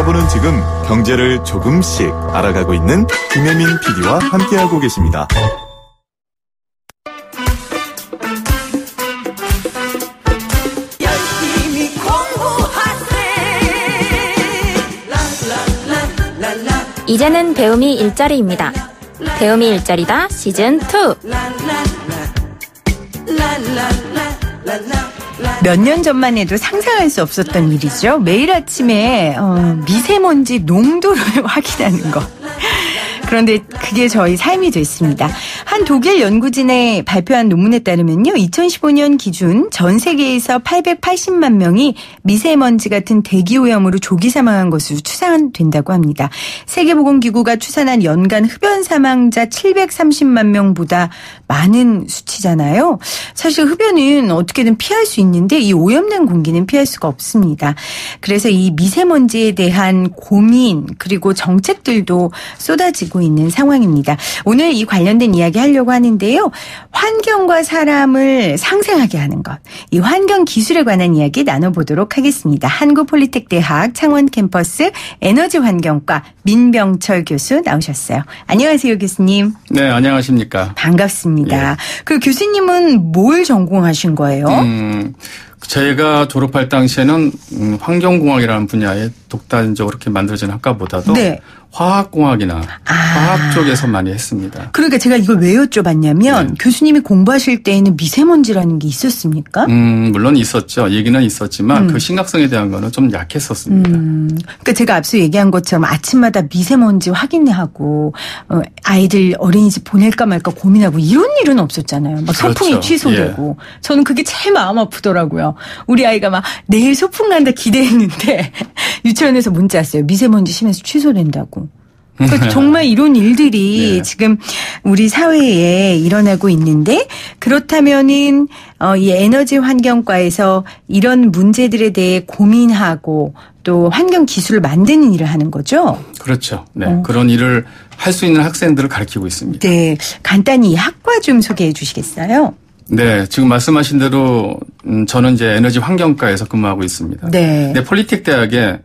알아보는 지금 경제를 조금씩 알아가고 있는 김혜민 PD와 함께하고 계십니다. 이제는 배움이 일자리입니다. 배움이 일자리다 시즌2. 몇 년 전만 해도 상상할 수 없었던 일이죠. 매일 아침에 미세먼지 농도를 확인하는 거. 그런데 그게 저희 삶이 됐습니다. 한 독일 연구진에 발표한 논문에 따르면요. 2015년 기준 전 세계에서 880만 명이 미세먼지 같은 대기오염으로 조기 사망한 것으로 추산된다고 합니다. 세계보건기구가 추산한 연간 흡연 사망자 730만 명보다 많은 수치잖아요. 사실 흡연은 어떻게든 피할 수 있는데 이 오염된 공기는 피할 수가 없습니다. 그래서 이 미세먼지에 대한 고민 그리고 정책들도 쏟아지고 있는 상황입니다. 오늘 이 관련된 이야기 하려고 하는데요. 환경과 사람을 상생하게 하는 것. 이 환경 기술에 관한 이야기 나눠보도록 하겠습니다. 한국폴리텍대학 창원 캠퍼스 에너지환경과 민병철 교수 나오셨어요. 안녕하세요, 교수님. 네, 안녕하십니까. 반갑습니다. 예. 그 교수님은 뭘 전공하신 거예요? 제가 졸업할 당시에는 환경공학이라는 분야에 독단적으로 이렇게 만들어진 학과보다도 네. 화학공학이나 화학 쪽에서 많이 했습니다. 그러니까 제가 이걸 왜 여쭤봤냐면 교수님이 공부하실 때에는 미세먼지라는 게 있었습니까? 물론 있었죠. 얘기는 있었지만 그 심각성에 대한 거는 좀 약했었습니다. 그러니까 제가 앞서 얘기한 것처럼 아침마다 미세먼지 확인하고 아이들 어린이집 보낼까 말까 고민하고 이런 일은 없었잖아요. 막 소풍이 그렇죠. 취소되고. 저는 그게 제일 마음 아프더라고요. 우리 아이가 막 내일 소풍 간다 기대했는데 유치원에서 문자 왔어요. 미세먼지 심해서 취소된다고. 그러니까 정말 이런 일들이 지금 우리 사회에 일어나고 있는데 그렇다면은 이 에너지 환경과에서 이런 문제들에 대해 고민하고 또 환경 기술을 만드는 일을 하는 거죠? 그렇죠. 네. 그런 일을 할 수 있는 학생들을 가르치고 있습니다. 네. 간단히 이 학과 좀 소개해 주시겠어요? 네. 지금 말씀하신 대로 저는 이제 에너지 환경과에서 근무하고 있습니다. 네. 네. 폴리텍 대학에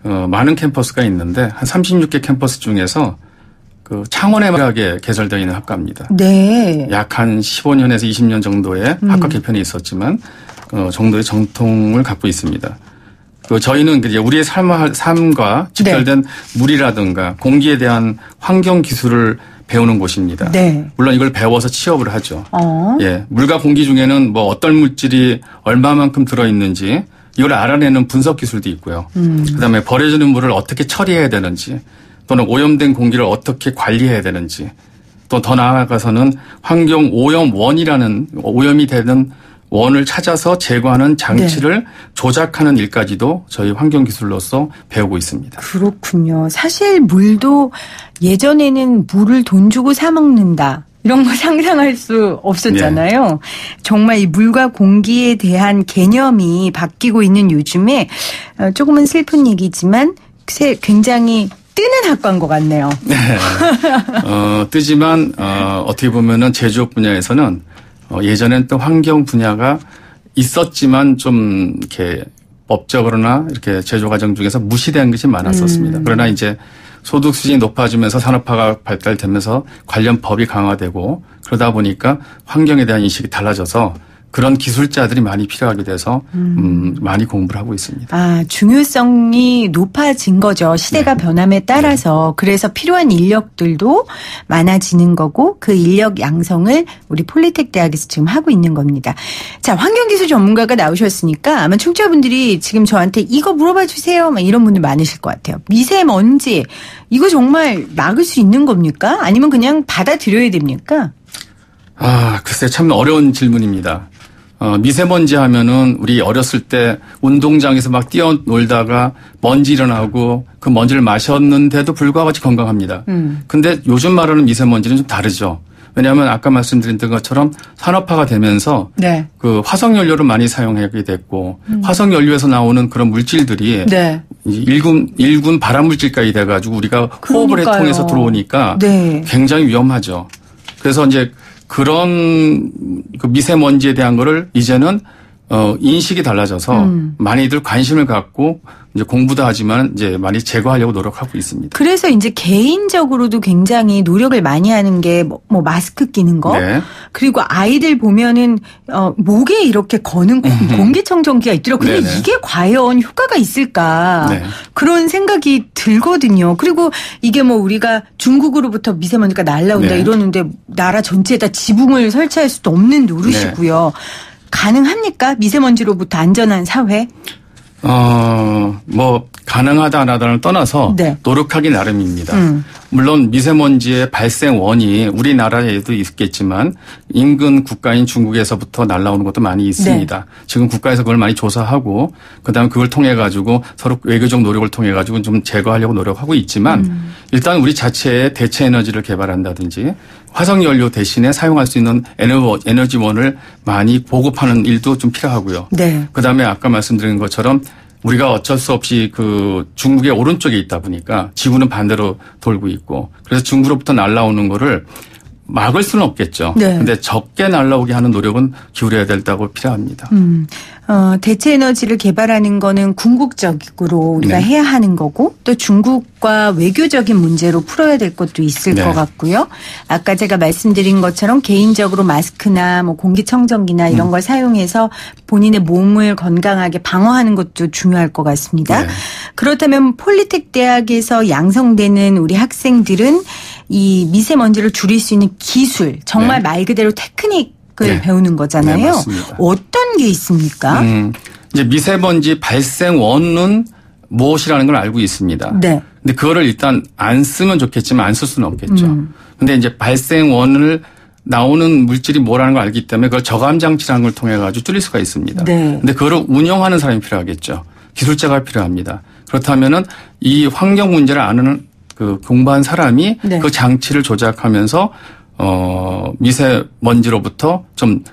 많은 캠퍼스가 있는데 한 36개 캠퍼스 중에서 그 창원에 개설되어 있는 학과입니다. 네. 약 한 15년에서 20년 정도의 학과 개편이 있었지만 정도의 정통을 갖고 있습니다. 저희는 이제 우리의 삶과 직결된 물이라든가 공기에 대한 환경 기술을 배우는 곳입니다. 네. 물론 이걸 배워서 취업을 하죠. 예, 물과 공기 중에는 뭐 어떤 물질이 얼마만큼 들어있는지 이걸 알아내는 분석 기술도 있고요. 그다음에 버려지는 물을 어떻게 처리해야 되는지 또는 오염된 공기를 어떻게 관리해야 되는지 또 더 나아가서는 환경 오염원이라는 오염이 되는 원을 찾아서 제거하는 장치를 조작하는 일까지도 저희 환경기술로서 배우고 있습니다. 그렇군요. 사실 물도 예전에는 물을 돈 주고 사 먹는다. 이런 거 상상할 수 없었잖아요. 네. 정말 이 물과 공기에 대한 개념이 바뀌고 있는 요즘에 조금은 슬픈 얘기지만 굉장히 뜨는 학과인 것 같네요. 네. 뜨지만 어떻게 보면은 제조업 분야에서는 예전엔 또 환경 분야가 있었지만 좀 이렇게 법적으로나 이렇게 제조 과정 중에서 무시된 것이 많았었습니다. 그러나 이제 소득 수준이 높아지면서 산업화가 발달되면서 관련 법이 강화되고 그러다 보니까 환경에 대한 인식이 달라져서 그런 기술자들이 많이 필요하게 돼서 많이 공부를 하고 있습니다. 아, 중요성이 높아진 거죠. 시대가 변함에 따라서. 그래서 필요한 인력들도 많아지는 거고 그 인력 양성을 우리 폴리텍 대학에서 지금 하고 있는 겁니다. 자, 환경기술 전문가가 나오셨으니까 아마 청취자분들이 지금 저한테 이거 물어봐 주세요. 막 이런 분들 많으실 것 같아요. 미세먼지 이거 정말 막을 수 있는 겁니까? 아니면 그냥 받아들여야 됩니까? 아, 글쎄 참 어려운 질문입니다. 미세먼지 하면은 우리 어렸을 때 운동장에서 막 뛰어놀다가 먼지 일어나고 그 먼지를 마셨는데도 불구하고 건강합니다. 근데 요즘 말하는 미세먼지는 좀 다르죠. 왜냐하면 아까 말씀드린 것처럼 산업화가 되면서 그 화석연료를 많이 사용하게 됐고 화석연료에서 나오는 그런 물질들이 일군 발암물질까지 돼가지고 우리가 호흡을 통해서 들어오니까 굉장히 위험하죠. 그래서 이제 그런 그 미세먼지에 대한 거를 이제는 인식이 달라져서 많이들 관심을 갖고 이제 공부도 하지만 이제 많이 제거하려고 노력하고 있습니다. 그래서 이제 개인적으로도 굉장히 노력을 많이 하는 게 뭐 마스크 끼는 거, 네. 그리고 아이들 보면은 목에 이렇게 거는 공기청정기가 있더라고요. 근데 네네. 이게 과연 효과가 있을까 네. 그런 생각이 들거든요. 그리고 이게 뭐 우리가 중국으로부터 미세먼지가 날라온다 네. 이러는데 나라 전체에다 지붕을 설치할 수도 없는 노릇이고요. 가능합니까? 미세먼지로부터 안전한 사회? 뭐 가능하다 안 하다를 떠나서 네. 노력하기 나름입니다. 물론 미세먼지의 발생 원이 우리나라에도 있겠지만 인근 국가인 중국에서부터 날라오는 것도 많이 있습니다. 네. 지금 국가에서 그걸 많이 조사하고 그다음에 그걸 통해 가지고 서로 외교적 노력을 통해 가지고 좀 제거하려고 노력하고 있지만 일단 우리 자체의 대체 에너지를 개발한다든지 화석 연료 대신에 사용할 수 있는 에너지원을 많이 보급하는 일도 좀 필요하고요. 네. 그다음에 아까 말씀드린 것처럼 우리가 어쩔 수 없이 그 중국의 오른쪽에 있다 보니까 지구는 반대로 돌고 있고 그래서 중국으로부터 날아오는 거를 막을 수는 없겠죠. 네. 근데 적게 날아오게 하는 노력은 기울여야 된다고 필요합니다. 대체 에너지를 개발하는 거는 궁극적으로 우리가 네. 해야 하는 거고 또 중국과 외교적인 문제로 풀어야 될 것도 있을 네. 것 같고요. 아까 제가 말씀드린 것처럼 개인적으로 마스크나 뭐 공기청정기나 이런 걸 사용해서 본인의 몸을 건강하게 방어하는 것도 중요할 것 같습니다. 네. 그렇다면 폴리텍 대학에서 양성되는 우리 학생들은 이 미세먼지를 줄일 수 있는 기술, 정말 네. 말 그대로 테크닉을 네. 배우는 거잖아요. 네, 맞습니다. 어떤 게 있습니까? 이제 미세먼지 발생 원은 무엇이라는 걸 알고 있습니다. 네. 근데 그거를 일단 안 쓰면 좋겠지만 안 쓸 수는 없겠죠. 근데 이제 발생 원을 나오는 물질이 뭐라는 걸 알기 때문에 그걸 저감 장치라는 걸 통해 가지고 줄일 수가 있습니다. 네. 근데 그걸 운영하는 사람이 필요하겠죠. 기술자가 필요합니다. 그렇다면은 이 환경 문제를 아는 그 공부한 사람이 네. 그 장치를 조작하면서 미세먼지로부터 좀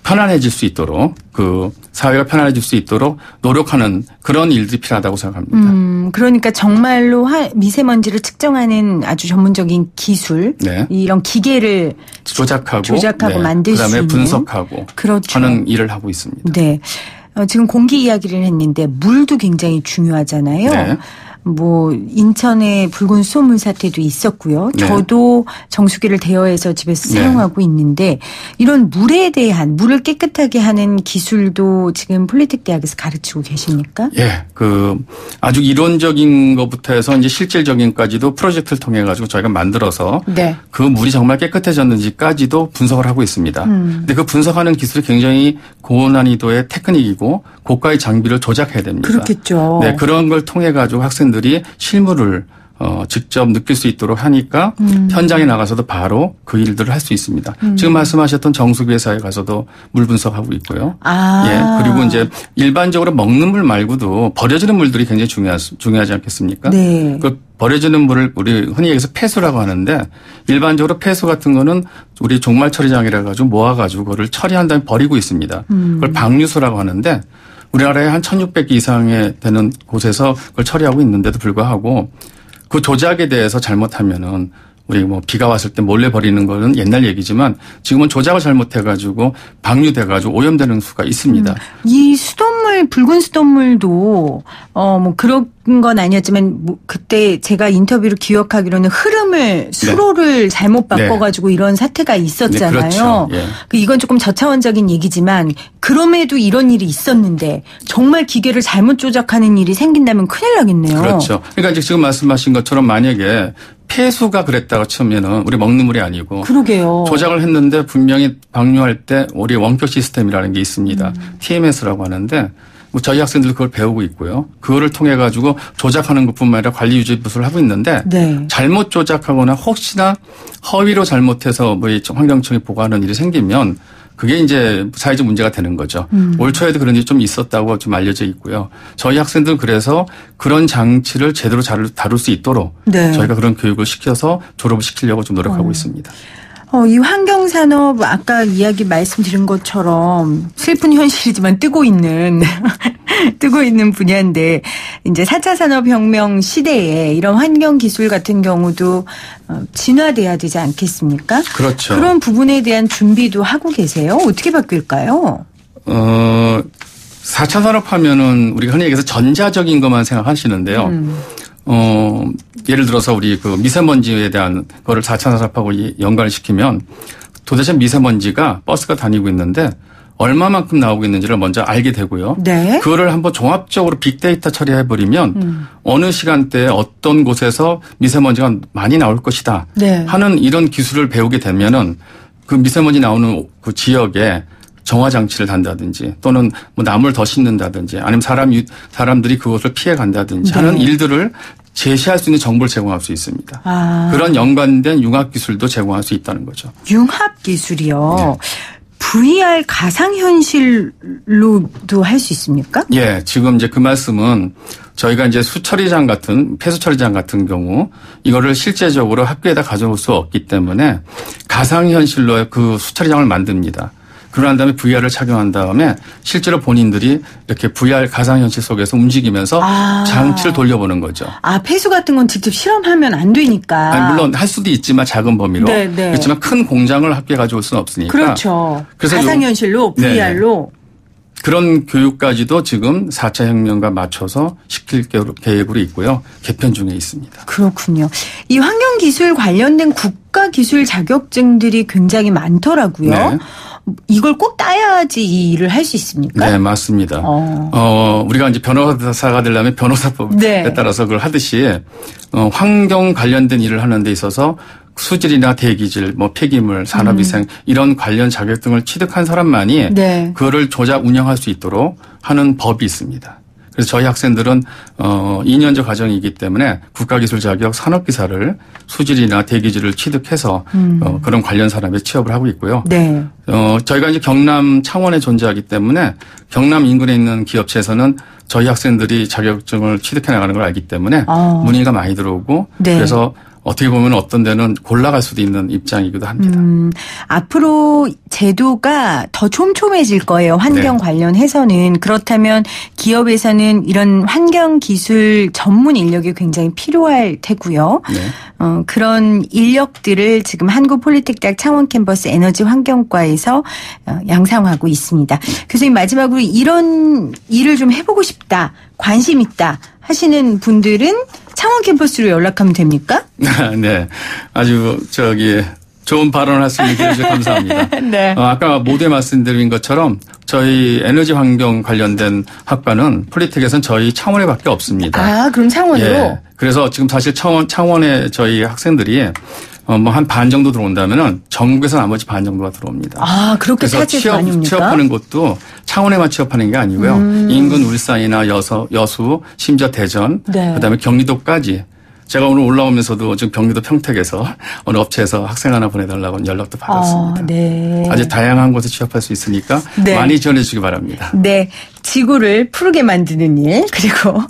편안해질 수 있도록 그 사회가 편안해질 수 있도록 노력하는 그런 일들이 필요하다고 생각합니다. 그러니까 정말로 미세먼지를 측정하는 아주 전문적인 기술, 네. 이런 기계를 조작하고 만들 수 그다음에 있는 분석하고 그렇죠. 하는 일을 하고 있습니다. 네. 지금 공기 이야기를 했는데 물도 굉장히 중요하잖아요. 네. 뭐 인천의 붉은 수돗물 사태도 있었고요. 네. 저도 정수기를 대여해서 집에서 네. 사용하고 있는데 이런 물에 대한 물을 깨끗하게 하는 기술도 지금 폴리텍 대학에서 가르치고 계십니까? 예, 그 아주 이론적인 것부터 해서 이제 실질적인까지도 프로젝트를 통해 가지고 저희가 만들어서 네. 그 물이 정말 깨끗해졌는지까지도 분석을 하고 있습니다. 근데 그 분석하는 기술이 굉장히 고난이도의 테크닉이고 고가의 장비를 조작해야 됩니다. 그렇겠죠. 네, 그런 걸 통해 가지고 학생들이 실물을 직접 느낄 수 있도록 하니까 현장에 나가서도 바로 그 일들을 할 수 있습니다. 지금 말씀하셨던 정수기 회사에 가서도 물 분석하고 있고요. 아. 예, 그리고 이제 일반적으로 먹는 물 말고도 버려지는 물들이 굉장히 중요하지 않겠습니까? 네. 그 버려지는 물을 우리 흔히 얘기해서 폐수라고 하는데 일반적으로 폐수 같은 거는 우리 종말 처리장이라 가지고 모아가지고 그거를 처리한 다음에 버리고 있습니다. 그걸 방류수라고 하는데 우리나라에 한 1,600개 이상의 되는 곳에서 그걸 처리하고 있는데도 불구하고 그 조작에 대해서 잘못하면은 우리 뭐 비가 왔을 때 몰래 버리는 거는 옛날 얘기지만 지금은 조작을 잘못해가지고 방류돼가지고 오염되는 수가 있습니다. 이 수돗물, 붉은 수돗물도 뭐 그런 건 아니었지만 뭐 그때 제가 인터뷰로 기억하기로는 흐름을 수로를 잘못 바꿔가지고 이런 사태가 있었잖아요. 네, 그렇죠. 예. 이건 조금 저차원적인 얘기지만 그럼에도 이런 일이 있었는데 정말 기계를 잘못 조작하는 일이 생긴다면 큰일 나겠네요. 그렇죠. 그러니까 이제 지금 말씀하신 것처럼 만약에 폐수가 그랬다고 치면은 우리 먹는 물이 아니고 그러게요. 조작을 했는데 분명히 방류할 때 우리 원격 시스템이라는 게 있습니다. TMS라고 하는데 뭐 저희 학생들 그걸 배우고 있고요. 그거를 통해 가지고 조작하는 것뿐만 아니라 관리 유지 부수를 하고 있는데 네. 잘못 조작하거나 혹시나 허위로 잘못해서 뭐 환경청이 보고하는 일이 생기면 그게 이제 사회적 문제가 되는 거죠. 올 초에도 그런 일이 좀 있었다고 좀 알려져 있고요. 저희 학생들은 그래서 그런 장치를 제대로 잘 다룰 수 있도록 네. 저희가 그런 교육을 시켜서 졸업을 시키려고 좀 노력하고 있습니다. 이 환경산업 아까 이야기 말씀드린 것처럼 슬픈 현실이지만 뜨고 있는 분야인데 이제 4차 산업혁명 시대에 이런 환경기술 같은 경우도 진화돼야 되지 않겠습니까? 그렇죠. 그런 부분에 대한 준비도 하고 계세요? 어떻게 바뀔까요? 4차 산업 하면은 우리가 흔히 얘기해서 전자적인 것만 생각하시는데요. 예를 들어서 우리 그 미세먼지에 대한 거를 4차 산업하고 연관을 시키면 도대체 미세먼지가 버스가 다니고 있는데 얼마만큼 나오고 있는지를 먼저 알게 되고요. 네. 그거를 한번 종합적으로 빅데이터 처리해버리면 어느 시간대에 어떤 곳에서 미세먼지가 많이 나올 것이다 네. 하는 이런 기술을 배우게 되면은 그 미세먼지 나오는 그 지역에 정화 장치를 단다든지 또는 뭐 나무를 더 심는다든지 아니면 사람들이 그것을 피해 간다든지 하는 일들을 제시할 수 있는 정보를 제공할 수 있습니다. 그런 연관된 융합 기술도 제공할 수 있다는 거죠. 융합 기술이요. 네. VR 가상현실로도 할 수 있습니까? 예, 지금 이제 그 말씀은 저희가 이제 수처리장 같은 폐수처리장 같은 경우 이거를 실제적으로 학교에다 가져올 수 없기 때문에 가상현실로 그 수처리장을 만듭니다. 그러고 난 다음에 VR을 착용한 다음에 실제로 본인들이 이렇게 VR 가상현실 속에서 움직이면서 장치를 돌려보는 거죠. 폐수 같은 건 직접 실험하면 안 되니까. 아니, 물론 할 수도 있지만 작은 범위로. 네. 그렇지만 큰 공장을 학교에 가져올 수는 없으니까. 그렇죠. 그래서 가상현실로 VR로. 그런 교육까지도 지금 4차 혁명과 맞춰서 시킬 계획으로 있고요. 개편 중에 있습니다. 그렇군요. 이 환경기술 관련된 국가기술 자격증들이 굉장히 많더라고요. 네. 이걸 꼭 따야지 이 일을 할 수 있습니까? 네, 맞습니다. 우리가 이제 변호사가 되려면 변호사법에 따라서 그걸 하듯이 환경 관련된 일을 하는 데 있어서 수질이나 대기질, 뭐 폐기물, 산업위생 이런 관련 자격증을 취득한 사람만이 그거를 조작 운영할 수 있도록 하는 법이 있습니다. 그래서 저희 학생들은 2년제 과정이기 때문에 국가기술 자격 산업기사를 수질이나 대기질을 취득해서 그런 관련 산업에 취업을 하고 있고요. 네. 저희가 이제 경남 창원에 존재하기 때문에 경남 인근에 있는 기업체에서는 저희 학생들이 자격증을 취득해 나가는 걸 알기 때문에 문의가 많이 들어오고 그래서 어떻게 보면 어떤 데는 골라갈 수도 있는 입장이기도 합니다. 앞으로 제도가 더 촘촘해질 거예요. 환경 관련해서는. 그렇다면 기업에서는 이런 환경기술 전문 인력이 굉장히 필요할 테고요. 그런 인력들을 지금 한국폴리텍대학 창원 캠퍼스 에너지 환경과에서 양성하고 있습니다. 교수님 마지막으로 이런 일을 좀 해보고 싶다, 관심 있다 하시는 분들은 창원 캠퍼스로 연락하면 됩니까? 네. 아주 좋은 발언을 할 수 있는 기회에 감사합니다. 네. 아까 모두에 말씀드린 것처럼 저희 에너지 환경 관련된 학과는 폴리텍에서는 저희 창원에밖에 없습니다. 그럼 창원으로? 예. 그래서 지금 사실 창원에 저희 학생들이 뭐 한 반 정도 들어온다면은 전국에서 나머지 반 정도가 들어옵니다. 그렇게 차지해서 아닙니까? 취업하는 곳도 창원에만 취업하는 게 아니고요. 인근 울산이나 여수, 심지어 대전, 그다음에 경기도까지. 제가 오늘 올라오면서도 지금 경기도 평택에서 어느 업체에서 학생 하나 보내달라고 연락도 받았습니다. 네. 아주 다양한 곳에 취업할 수 있으니까 많이 지원해 주시기 바랍니다. 네. 지구를 푸르게 만드는 일, 그리고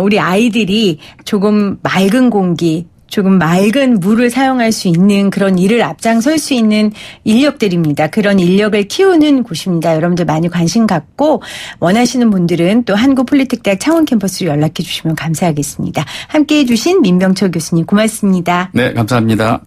우리 아이들이 조금 맑은 공기, 조금 맑은 물을 사용할 수 있는 그런 일을 앞장설 수 있는 인력들입니다. 그런 인력을 키우는 곳입니다. 여러분들 많이 관심 갖고 원하시는 분들은 또 한국폴리텍대학 창원 캠퍼스로 연락해 주시면 감사하겠습니다. 함께해 주신 민병철 교수님 고맙습니다. 네, 감사합니다.